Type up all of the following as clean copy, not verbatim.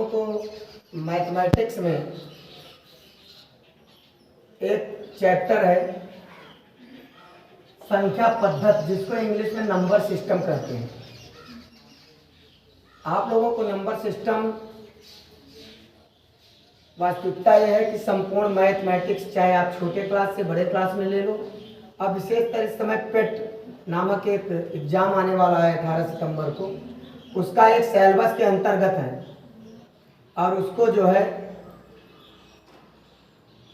को मैथमेटिक्स में एक चैप्टर है संख्या पद्धति, जिसको इंग्लिश में नंबर सिस्टम कहते हैं। आप लोगों को नंबर सिस्टम वास्तविकता यह है कि संपूर्ण मैथमेटिक्स, चाहे आप छोटे क्लास से बड़े क्लास में ले लो, अब विशेषतर इस समय पेट नामक एक एग्जाम आने वाला है 18 सितंबर को, उसका एक सिलेबस के अंतर्गत है और उसको जो है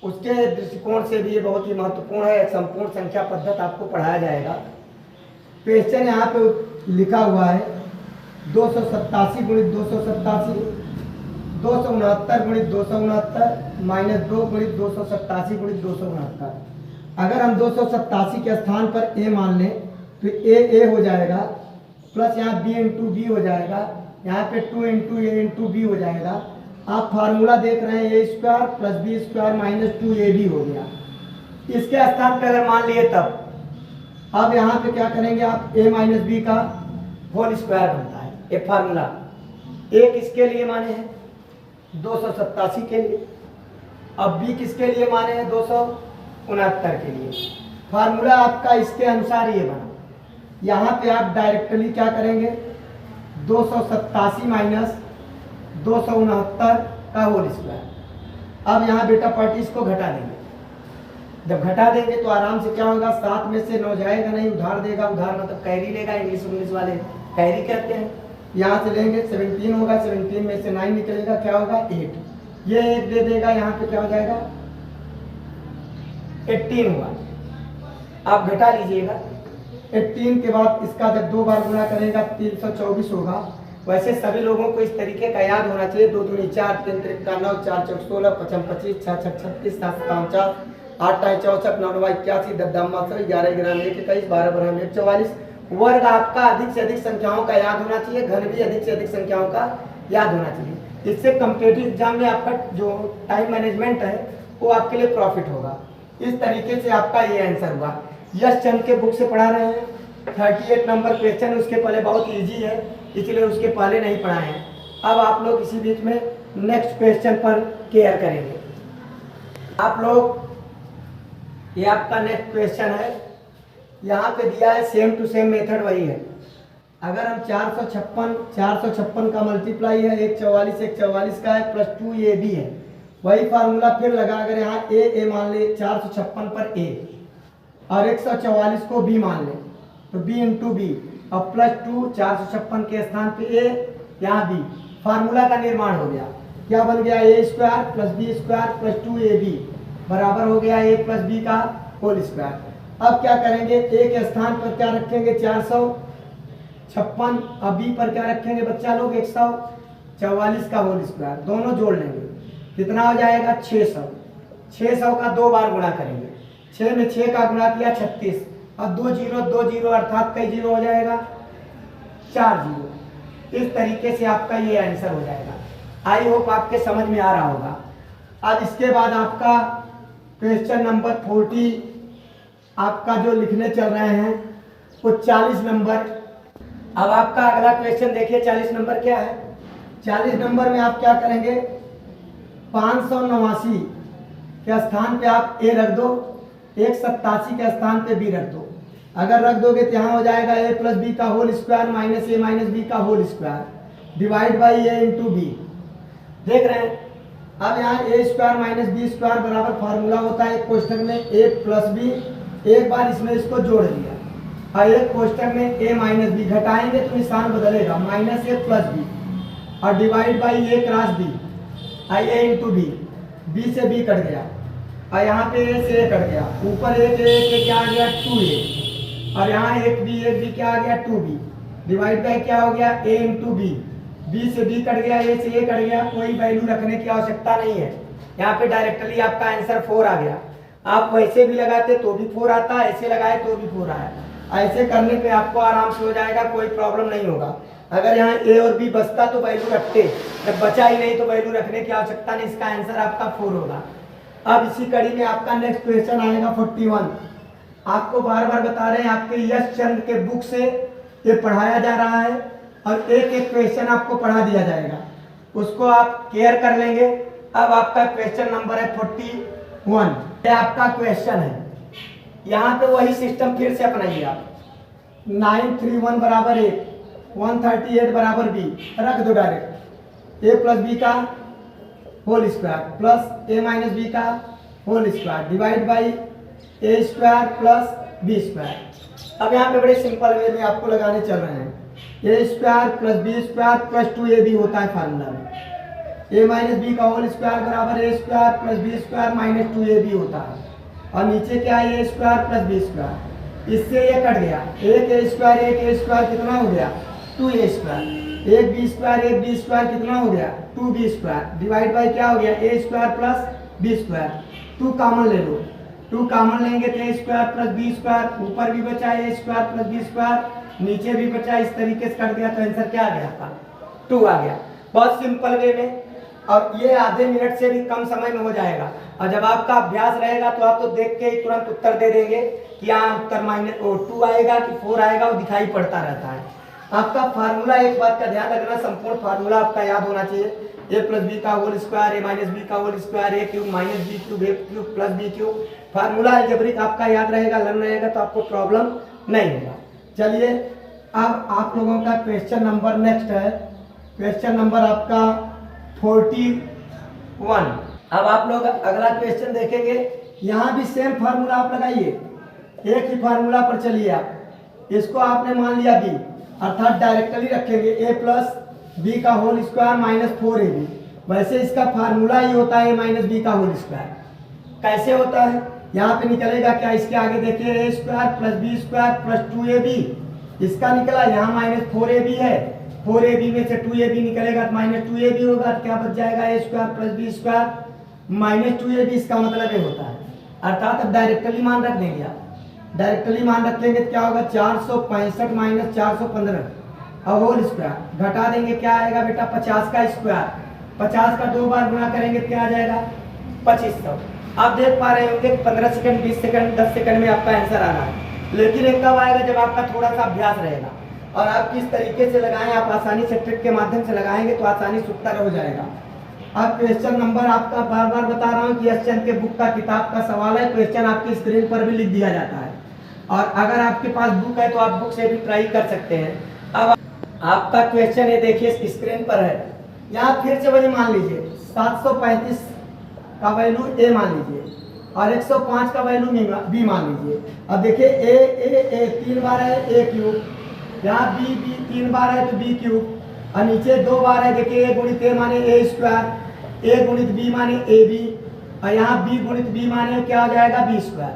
उसके दृष्टिकोण से भी ये बहुत ही महत्वपूर्ण है। एक संपूर्ण संख्या पद्धति आपको पढ़ाया जाएगा। क्वेश्चन यहाँ पे लिखा हुआ है 287 गुणित 287, 269 गुणित 269 माइनस 2 गुणित 287 गुणित 269। अगर हम 287 के स्थान पर a मान लें तो a हो जाएगा, प्लस यहाँ b इंटू बी हो जाएगा, यहाँ पे 2 इंटू ए इंटू बी हो जाएगा। आप फार्मूला देख रहे हैं A square plus B square minus 2ab हो गया। इसके स्थान पर अगर मान लिए तब अब यहाँ पे क्या करेंगे आप, a माइनस बी का होल स्क्वायर बनता है एक फार्मूला। a किसके लिए माने हैं, 287 के लिए। अब b किसके लिए माने हैं, 269 के लिए। फार्मूला आपका इसके अनुसार ये बना। यहाँ पे आप डायरेक्टली क्या करेंगे, 287 माइनस 269 का होल स्क्वायर। अब यहाँ बेटा पार्टी इसको घटा देंगे। जब घटा देंगे तो आराम से क्या होगा, 7 में से 9 जाएगा नहीं, उधार देगा। उधार मतलब कैरी लेगा, इंग्लिश वाले कैरी कहते हैं। यहाँ से लेंगे 17 होगा, 17 में से 9 निकलेगा, क्या होगा 8। ये 1 दे देगा, यहाँ पे क्या हो जाएगा 18 हुआ। आप घटा लीजिएगा। 18 के बाद इसका जब 2 बार गुणा करेगा 324 होगा। वैसे सभी लोगों को इस तरीके का याद होना चाहिए। 2 दूनी 4, 3 त्रिक 9, 4 चौक 16, 5 25, 6 6 36, 7 7 49, 8 8 64, 9 9 81, 10 10 62, 11 11 1 21, 12 12 1 44। वर्ग आपका अधिक से अधिक संख्याओं का याद होना चाहिए, घन भी अधिक से अधिक संख्याओं का याद होना चाहिए। इससे कॉम्पिटिटिव एग्जाम में आपका जो टाइम मैनेजमेंट है वो आपके लिए प्रॉफिट होगा। इस तरीके से आपका ये आंसर हुआ। यश चंद के बुक से पढ़ा रहे हैं। 38 नंबर क्वेश्चन उसके पहले बहुत इजी है, इसलिए उसके पहले नहीं पढ़ाए हैं। अब आप लोग इसी बीच में नेक्स्ट क्वेश्चन पर केयर करेंगे। आप लोग ये आपका नेक्स्ट क्वेश्चन है, यहाँ पे दिया है सेम टू सेम मेथड वही है। अगर हम 456 का मल्टीप्लाई है 144 का है प्लस 2ab है, वही फार्मूला फिर लगा। अगर यहाँ a मान ले 456 पर a और 144 को b मान ले तो b इंटू बी और प्लस 2 456 के स्थान पे a, यहाँ b। फार्मूला का निर्माण हो गया। क्या बन गया, a square plus B square plus 2ab बराबर हो गया a प्लस b का होल स्क्वायर। अब क्या करेंगे, a के स्थान पर क्या रखेंगे 456 और b पर क्या रखेंगे बच्चा लोग 144 का होल स्क्वायर। दोनों जोड़ लेंगे, कितना हो जाएगा 600। 600 का 2 बार गुणा करेंगे। 6 में 6 का गुणा किया 36 और 2 0 अर्थात कई जीरो हो जाएगा 4 जीरो। इस तरीके से आपका ये आंसर हो जाएगा। आई होप आपके समझ में आ रहा होगा। अब इसके बाद आपका क्वेश्चन नंबर 40 आपका जो लिखने चल रहे हैं वो 40 नंबर। अब आपका अगला क्वेश्चन देखिए, 40 नंबर क्या है। 40 नंबर में आप क्या करेंगे, 589 के स्थान पे आप a रख दो, 187 के स्थान पे b रख दो। अगर रख दोगे तो यहाँ हो जाएगा a प्लस बी का whole square minus a minus B का whole square divide by a into B. देख रहे हैं। अब यहाँ a square minus B square बराबर फार्मूला होता है एक कोष्ठक में a प्लस बी, एक बार इसमें इसको जोड़ दिया और एक कोष्ठक में a माइनस बी, घटाएंगे तो निशान बदलेगा माइनस a प्लस बी और divide by a cross B, आई a इंटू बी। बी से b कट गया और यहाँ पे a से a कट गया। ऊपर एक क्या आ गया 2a और यहाँ एक बी क्या आ गया 2b डिवाइड बाई क्या हो गया a इंटू बी। बी से b कट गया, a से a कट गया, कोई वैल्यू रखने की आवश्यकता नहीं है। यहाँ पे डायरेक्टली आपका आंसर 4 आ गया। आप वैसे भी लगाते तो भी 4 आता, ऐसे लगाए तो भी 4 आया। ऐसे करने पे आपको आराम से हो जाएगा, कोई प्रॉब्लम नहीं होगा। अगर यहाँ a और b बचता तो वैल्यू रखते, जब बचा ही नहीं तो वैल्यू रखने की आवश्यकता नहीं। इसका आंसर आपका 4 होगा। अब इसी कड़ी में आपका नेक्स्ट क्वेश्चन आएगा 41। आपको बार बार बता रहे हैं, आपके यश चंद के बुक से ये पढ़ाया जा रहा है और एक एक क्वेश्चन आपको पढ़ा दिया जाएगा। उसको आप केयर कर लेंगे। अब आपका क्वेश्चन नंबर है 41, ये आपका क्वेश्चन है। यहाँ पे वही सिस्टम फिर से अपनाइए आप। 931 बराबर 1, 138 बराबर b, रख दो डायरेक्ट। a प्लस बी का whole square plus a minus B का whole square divide by a square plus B square. अब यहाँ पे बड़े सिंपल वे में आपको लगाने चल रहे हैं। a square plus B square plus 2ab होता है फार्मूला में। a माइनस बी का होल स्क्वायर बराबर a square plus B square minus 2ab होता है। और नीचे क्या है, a square plus B square. इससे ये कट गया, एक a स्क्वायर कितना हो गया, 2a स्क्वायर। एक बी स्क्वायर कितना हो गया, 2b स्क्वायर डिवाइड बाई क्या हो गया, a square plus b square. 2 common ले लो, 2 कॉमन लेंगे तो a square plus b square, ऊपर भी बचा a square plus b square, नीचे भी बचा, इस तरीके से कट गया तो आंसर क्या आ गया आपका, 2 आ गया। बहुत सिंपल वे में, और ये आधे मिनट से भी कम समय में हो जाएगा। और जब आपका अभ्यास रहेगा तो आप तो देख के ही तुरंत उत्तर दे देंगे कि यहाँ उत्तर माइनस 2 आएगा कि 4 आएगा, वो दिखाई पड़ता रहता है। आपका फार्मूला, एक बात का ध्यान रखना, संपूर्ण फार्मूला आपका याद होना चाहिए। a प्लस बी का whole square, a minus B का whole square, a cube minus B cube, a cube plus B cube. Formula algebraic आपका याद रहेगा, लर्न रहेगा तो आपको प्रॉब्लम नहीं होगा। चलिए अब आप लोगों का क्वेश्चन नंबर नेक्स्ट है, क्वेश्चन नंबर आपका 41। अब आप लोग अगला क्वेश्चन देखेंगे। यहाँ भी सेम फार्मूला आप लगाइए, एक ही फार्मूला पर चलिए आप। इसको आपने मान लिया b, अर्थात डायरेक्टली रखेंगे a प्लस बी का होल स्क्वायर माइनस 4ab। वैसे इसका फार्मूला ही होता है a माइनस बी का होल स्क्वायर। कैसे होता है, यहाँ पे निकलेगा क्या, इसके आगे देखिए a square plus B square plus 2ab, इसका निकला, यहाँ माइनस 4ab है, 4ab में से 2ab निकलेगा तो माइनस 2ab होगा, तो क्या बच जाएगा, a square plus B square minus 2ab। इसका मतलब ये होता है, अर्थात अब डायरेक्टली मान रख देंगे आप। डायरेक्टली मान रखेंगे तो क्या होगा, 465 माइनस 415 और होल स्क्वायर, घटा देंगे क्या आएगा बेटा, 50 का स्क्वायर। 50 का 2 बार गुणा करेंगे तो क्या आ जाएगा, 2500। आप देख पा रहे होंगे 15 सेकंड, 20 सेकंड, 10 सेकंड में आपका आंसर आना है। लेकिन एक कब आएगा, जब आपका थोड़ा सा अभ्यास रहेगा और आप किस तरीके से लगाएं, आप आसानी से ट्रिक के माध्यम से लगाएंगे तो आसानी से उत्तर हो जाएगा। अब क्वेश्चन नंबर आपका बार बार बता रहा हूँ कि एस चंद के बुक का किताब का सवाल है। क्वेश्चन आपकी स्क्रीन पर भी लिख दिया जाता है, और अगर आपके पास बुक है तो आप बुक से भी ट्राई कर सकते हैं। अब आपका क्वेश्चन ये देखिए स्क्रीन पर है। यहाँ फिर से वही मान लीजिए, 735 का वैल्यू ए मान लीजिए और 105 का वैल्यू बी मान लीजिए। अब देखिए ए 3 बार है ए क्यूब, यहाँ बी 3 बार है तो बी क्यूब, और नीचे 2 बार है, देखिए ए गुणित ए माने ए स्क्वायर, ए गुणित बी माने ए बी, और यहाँ बी गुणित बी माने क्या हो जाएगा, बी स्क्वायर।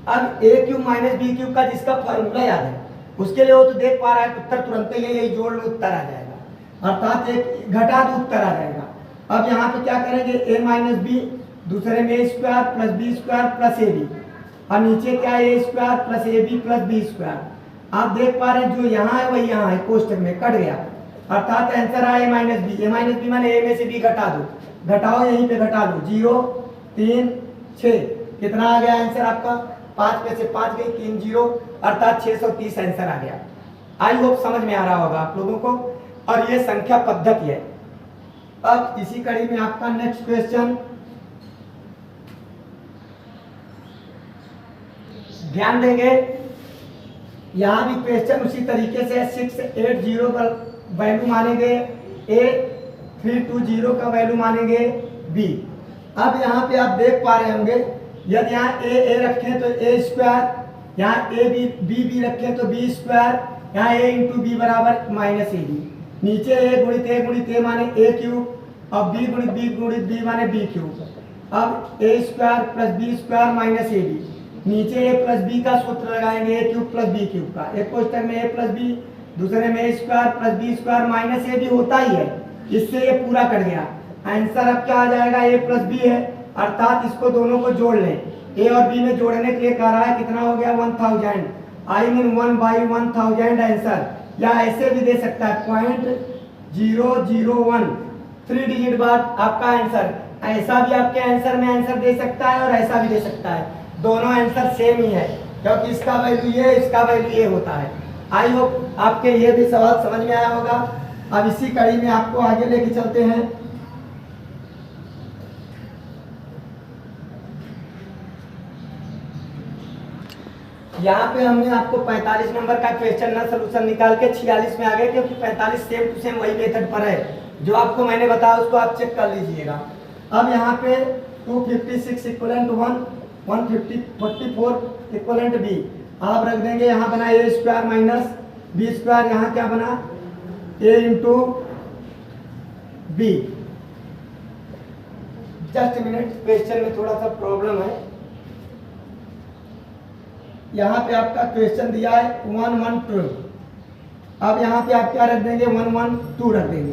अब ए क्यूब माइनस बी क्यूब का जिसका फॉर्मूला याद है उसके लिए वो तो देख पा रहा है, उत्तर तुरंत ही यही जोड़ लो उत्तर आ जाएगा, अर्थात एक घटा दो उत्तर आ जाएगा। अब यहाँ पे क्या करेंगे, ए माइनस बी, दूसरे में A square plus B square plus A B, और नीचे क्या है, A square plus A B plus B square. आप देख पा रहे हैं जो यहाँ है वही यहाँ है, कोष्टक में कट गया, अर्थात आंसर आया ए माइनस बी। ए माइनस बी माने ए में से बी घटा दो, घटाओ यहीं पे घटा दो, 0 3 6, कितना आ गया आंसर आपका, 5 में से 5 गई, 3 0, अर्थात 630 आंसर आ गया। आई होप समझ में आ रहा होगा आप लोगों को, और ये संख्या पद्धति है। अब इसी कड़ी में आपका नेक्स्ट क्वेश्चन, ध्यान देंगे, यहाँ भी क्वेश्चन उसी तरीके से 680 का वैल्यू मानेंगे ए, 320 का वैल्यू मानेंगे बी। अब यहाँ पे आप देख पा रहे होंगे, यदि यहाँ ए रखें तो ए स्क्वायर, यहाँ ए बी रखें तो बी स्क्वायर, यहाँ ए इंटू बी बराबर माइनस ए बी, नीचे ए गुणित ए माने ए क्यूब, और बी गुणित बी माने बी क्यूब। अब A square plus B square minus A B, नीचे ए प्लस बी का सूत्र लगाएंगे, A cube plus B cube का, एक क्वेश्चन में ए प्लस बी, दूसरे में A square plus B square minus A B होता ही है, इससे ये पूरा कट गया। आंसर अब क्या आ जाएगा, ए प्लस बी है, अर्थात इसको दोनों को जोड़ लें, ए और बी में जोड़ने के लिए कह रहा है, कितना हो गया 1000, आई मीन 1/1000 आंसर, या ऐसे भी दे सकता है 0.001, 3 डिजिट बाद आपका आंसर। ऐसा भी आपके आंसर में आंसर दे सकता है और ऐसा भी दे सकता है, दोनों आंसर सेम ही है, क्योंकि इसका वैल्यू ये, इसका वैल्यू ये होता है। आई होप आपके ये भी सवाल समझ में आया होगा। अब इसी कड़ी में आपको आगे लेके चलते हैं। यहाँ पे हमने आपको 45 नंबर का क्वेश्चन ना सोल्यूशन निकाल के 46 में आ गए, क्योंकि 45 सेम टू सेम वही मेथड पर है जो आपको मैंने बताया, उसको आप चेक कर लीजिएगा। अब यहाँ पे 256 इक्वलेंट 1, 144 इक्वलेंट बी, आप रख देंगे। यहाँ बना A square minus B square, यहाँ क्या बना A into B. Just minute, question में थोड़ा सा प्रॉब्लम है। यहाँ पे आपका क्वेश्चन दिया है 112, अब यहाँ पे आप क्या रख देंगे 112 रख देंगे।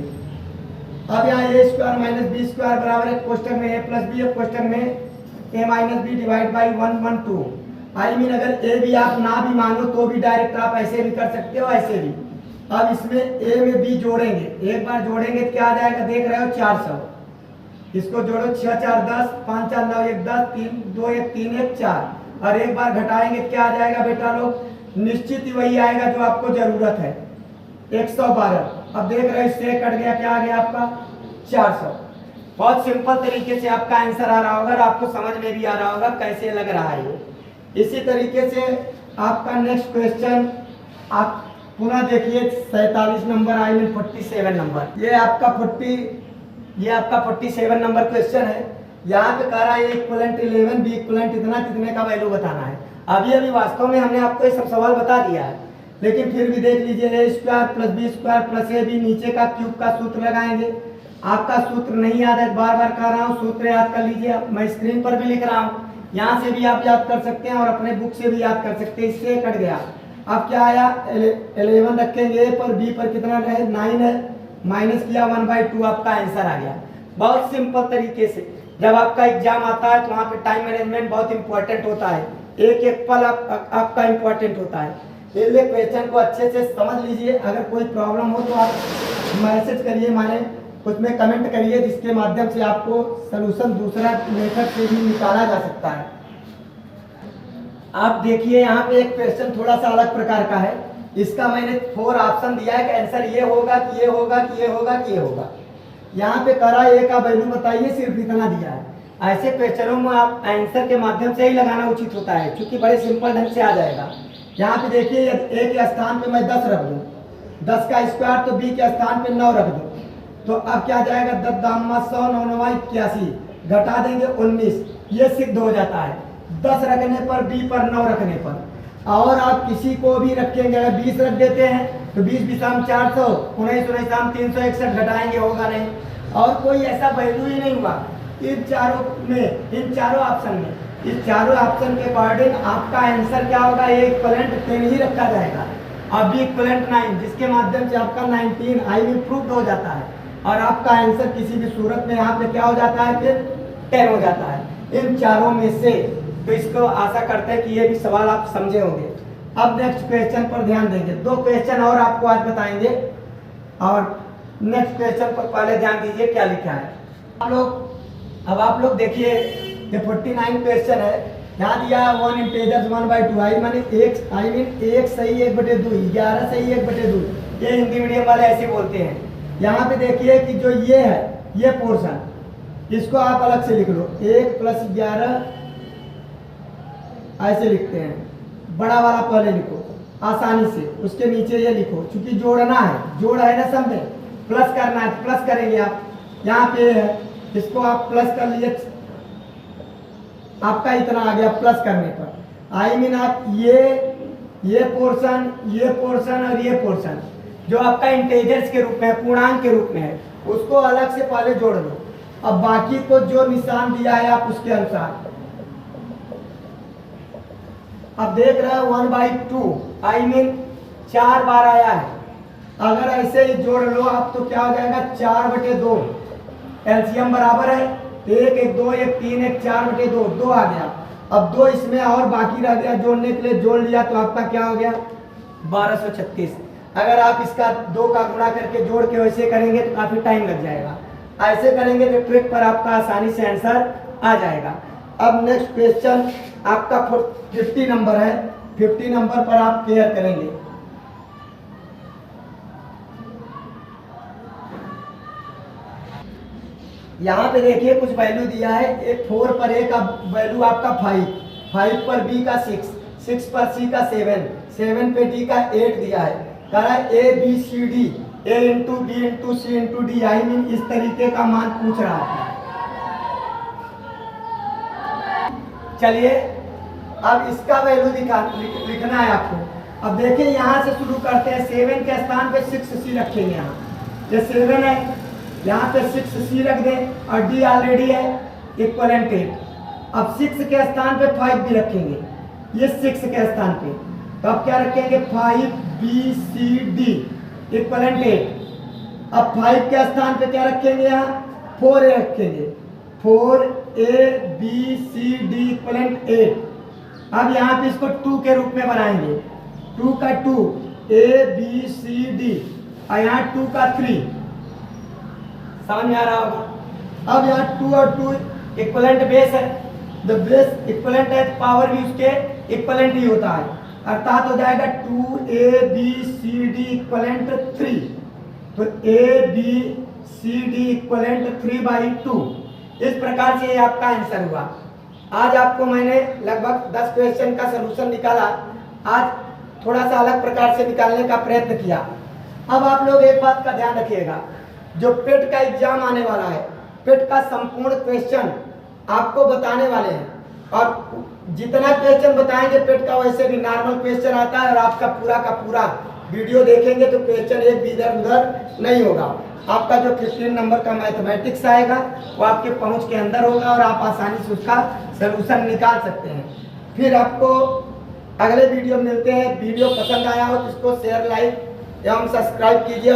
अब यहाँ A square minus B square बराबर है, क्वेश्चन में ए प्लस बी है, क्वेश्चन में A minus B divide by 112। I mean अगर ए भी आप ना भी मानो तो भी डायरेक्ट आप ऐसे भी कर सकते हो, ऐसे भी। अब इसमें ए में बी जोड़ेंगे, एक बार जोड़ेंगे तो क्या आ जाएगा, देख रहे हो 400। इसको जोड़ो, 6 4 10, 5 4 9 1 10, 3 2 1 3 1 4, और एक बार घटाएंगे तो क्या आ जाएगा बेटा लोग, निश्चित ही वही आएगा जो आपको जरूरत है, 112। अब देख रहे हो इससे कट गया, क्या आ गया आपका 400। बहुत सिंपल तरीके से आपका आंसर आ रहा होगा और आपको समझ में भी आ रहा होगा कैसे लग रहा है ये। इसी तरीके से आपका नेक्स्ट क्वेश्चन आप पुनः देखिए 47 नंबर, आई मीन 47 नंबर। ये आपका 47 नंबर क्वेश्चन है। यहाँ पे कह रहा है इक्वलेंट 11 बी इक्वलेंट इतना, कितने का वैल्यू बताना है। अभी वास्तव में हमने आपको ये सब सवाल बता दिया है, लेकिन फिर भी देख लीजिए, A square plus B square plus A B, नीचे का क्यूब का सूत्र लगाएंगे। आपका सूत्र नहीं याद है, बार बार कह रहा हूँ, सूत्र याद कर लीजिए। मैं स्क्रीन पर भी लिख रहा हूँ, यहाँ से भी आप याद कर सकते हैं और अपने बुक से भी याद कर सकते हैं। इससे कट गया, अब क्या आया 11 रखेंगे, ए पर बी पर कितना रहे 9 है, माइनस किया 1/2, आपका आंसर आ गया। बहुत सिंपल तरीके से जब आपका एग्जाम आता है तो वहाँ पे टाइम मैनेजमेंट बहुत इंपॉर्टेंट होता है, एक एक पल आपका इंपॉर्टेंट होता है। इसलिए क्वेश्चन को अच्छे से समझ लीजिए। अगर कोई प्रॉब्लम हो तो आप मैसेज करिए, माने उसमें कमेंट करिए, जिसके माध्यम से आपको सलूशन दूसरा मेथड से भी निकाला जा सकता है। आप देखिए यहाँ पे एक क्वेश्चन थोड़ा सा अलग प्रकार का है। इसका मैंने 4 ऑप्शन दिया है कि आंसर ये होगा कि ये होगा कि ये होगा कि ये होगा। यहाँ पे करा ए का वैल्यू बताइए, सिर्फ इतना दिया है। ऐसे क्वेश्चनों में आप आंसर के माध्यम से ही लगाना उचित होता है, क्योंकि बड़े सिंपल ढंग से आ जाएगा। यहाँ पे देखिए ए के स्थान पे मैं 10 रख दूँ, 10 का स्क्वायर, तो बी के स्थान पे 9 रख दूँ, तो अब क्या जाएगा 10 दाम 100 9 9 81, घटा देंगे 19, ये सिद्ध हो जाता है 10 रखने पर, बी पर 9 रखने पर। और आप किसी को भी रखेंगे, अगर 20 रख देते हैं तो 20 20 400, 19 19 361, घटाएंगे होगा नहीं, और कोई ऐसा वैल्यू ही नहीं हुआ इन चारों में, इन चारों ऑप्शन में। इस चारों ऑप्शन के अकॉर्डिंग आपका आंसर क्या होगा, ए इक्वलेंट 10 ही रखा जाएगा और बी इक्वलेंट 9, जिसके माध्यम से आपका 19 आई भी प्रूव हो जाता है और आपका आंसर किसी भी सूरत में यहाँ पे क्या हो जाता है, फिर 10 हो जाता है इन चारों में से। तो इसको आशा करते हैं कि ये भी सवाल आप समझे होंगे। अब नेक्स्ट क्वेश्चन पर ध्यान देंगे, 2 क्वेश्चन और आपको आज बताएंगे, और नेक्स्ट क्वेश्चन पर पहले ध्यान दीजिए क्या लिखा है। आप लोग देखिए, ये 49 क्वेश्चन है। यहाँ दिया 1 इंटीजर्स 1/2, आई मीन 1 सही 1/2, 11 सही 1/2, ये हिंदी मीडियम वाले ऐसे बोलते हैं। यहाँ पे देखिए कि जो ये है, ये पोर्शन, इसको आप अलग से लिख लो, 1 + 11 ऐसे लिखते हैं। बड़ा वाला पहले लिखो आसानी से, उसके नीचे ये लिखो, क्योंकि जोड़ना है, जोड़ है ना, सब में प्लस करना है, प्लस करेंगे आप। यहाँ पे है, इसको आप प्लस कर लीजिए, आपका इतना आ गया प्लस करने पर। आई मीन आप ये पोर्शन और ये पोर्शन जो आपका इंटीजर्स के रूप में, पूर्णांक के रूप में है, उसको अलग से पहले जोड़ लो। अब बाकी को जो निशान दिया है आप उसके अनुसार, अब देख रहे हैं 1/2, आई मीन 4 बार आया है। अगर ऐसे ही जोड़ लो आप तो क्या हो जाएगा, 4/2, एलसीएम बराबर है 1 1 2 1 3 1 4/2, 2 आ गया। अब 2 इसमें और बाकी रह गया, जोड़ने के लिए जोड़ लिया तो आपका क्या हो गया 1236। अगर आप इसका 2 का गुणा करके जोड़ के वैसे करेंगे तो काफी टाइम लग जाएगा, ऐसे करेंगे तो ट्रिक पर आपका आसानी से आंसर आ जाएगा। अब नेक्स्ट क्वेश्चन आपका 50 नंबर है, 50 नंबर पर आप क्लियर करेंगे। यहाँ पे देखिए कुछ वैल्यू दिया है, एक 4 पर ए का वैल्यू आपका 5, 5 पर बी का 6, 6 पर सी का 7, 7 पे डी का 8 दिया है। कह रहा है A B C D, A into B into C into D, I mean इस तरीके का मान पूछ रहा है। चलिए अब इसका वैल्यू लिखना है आपको। अब देखिए यहाँ से शुरू करते हैं। 7 के स्थान पे 6c रखेंगे। यहाँ ये 7 है, यहाँ पे 6c रख दें और d ऑलरेडी है इक्वलेंट 8। अब 6 के स्थान पे 5 भी रखेंगे, ये 6 के स्थान पे, तो अब क्या रखेंगे 5bcd इक्वलेंट 8। अब 5 के स्थान पे क्या रखेंगे, यहाँ 4a रखेंगे, 4abcd इक्वलेंट 8। अब यहाँ पे इसको 2 के रूप में बनाएंगे, 2 का 2 abcd और यहाँ 2 का 3, समझ में आ रहा होगा। अब यहाँ 2 और 2 इक्वलेंट बेस है, द बेस इक्वलेंट है, पावर भी उसके इक्वलेंट ही होता है, अर्थात हो जाएगा 2abcd इक्वलेंट 3। तो abcd इक्वलेंट 3/2। इस प्रकार से ये आपका आंसर हुआ। आज आपको मैंने लगभग 10 क्वेश्चन का सलूशन निकाला। आज थोड़ा सा अलग प्रकार से निकालने का प्रयत्न किया। अब आप लोग एक बात का ध्यान रखिएगा, जो पेट का एग्जाम आने वाला है, पेट का संपूर्ण क्वेश्चन आपको बताने वाले हैं, और जितना क्वेश्चन बताएंगे पेट का वैसे भी नॉर्मल क्वेश्चन आता है, और आपका पूरा का पूरा वीडियो देखेंगे तो क्वेश्चन एक भी इधर उधर नहीं होगा। आपका जो 15 नंबर का मैथमेटिक्स आएगा वो आपके पहुंच के अंदर होगा और आप आसानी से उसका सलूशन निकाल सकते हैं। फिर आपको अगले वीडियो मिलते हैं। वीडियो पसंद आया हो तो इसको शेयर, लाइक एवं सब्सक्राइब कीजिए।